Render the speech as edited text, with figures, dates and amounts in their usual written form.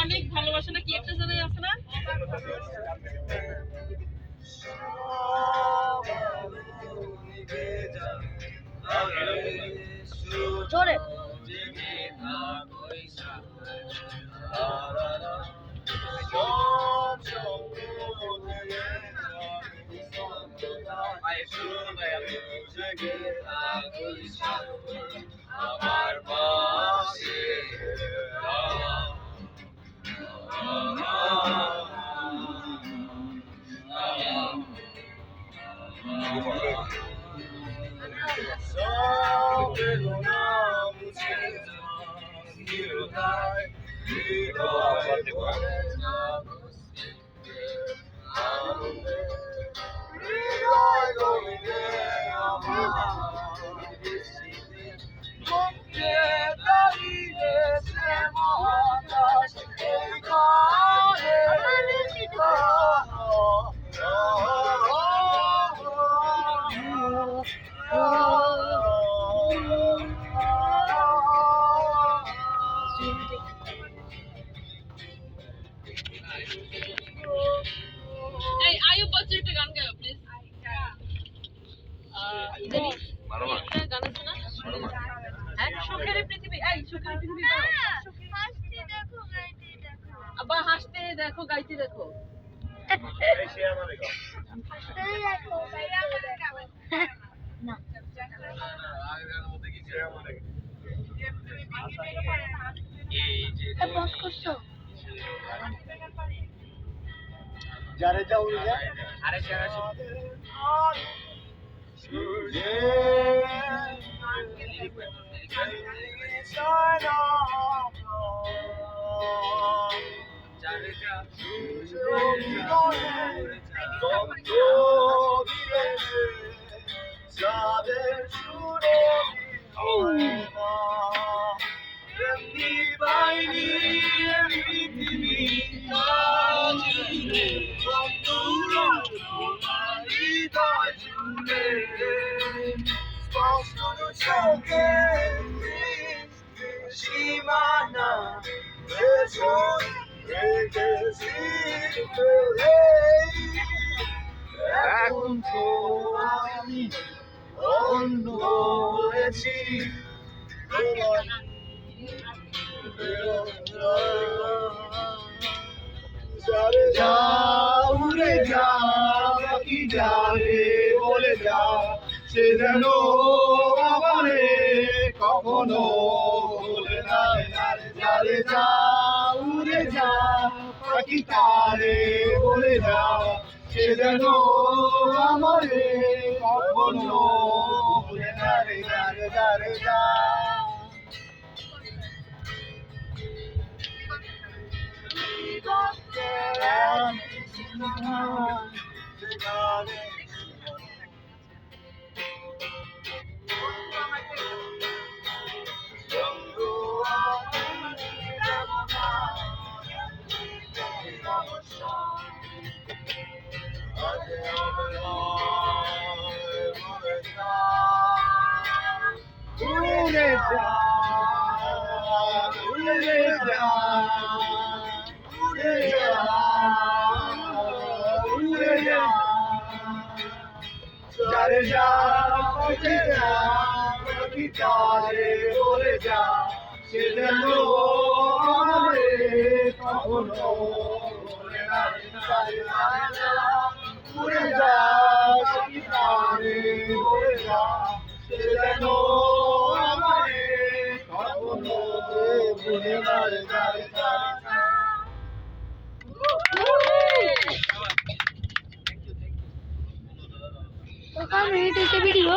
অনেক ভালোবাসে না কি একটা জানাই আছে না জোরে আমার পাশে এই আয়ুব বচ্চন একটা গান গাও প্লিজ গান আছে না হ্যাঁ সুখের পৃথিবী এই সুখের পৃথিবী গাও আবার হাসতে দেখো গাইতে দেখো যারে যাও আরে সীমানা এখন তো আমি অন্য হয়েছি যাও রে যাও কি যাবে বলে যাও সে যেন আমারে কখনো বলে না যারে যাও রে যাও পাখি তারে বলে যাও সে যেন আমারে কখনো বলে না রে যারে যারে যাও যারে যা পথে যা কি তারে বলে যা সে যেন আমারে কখনো বলে না যারে যা উড়ে যা কি তারে বলে যা সে যেন আমারে কখনো বলে না যারে যা तो कहाँ मिनट ऐसे वीडियो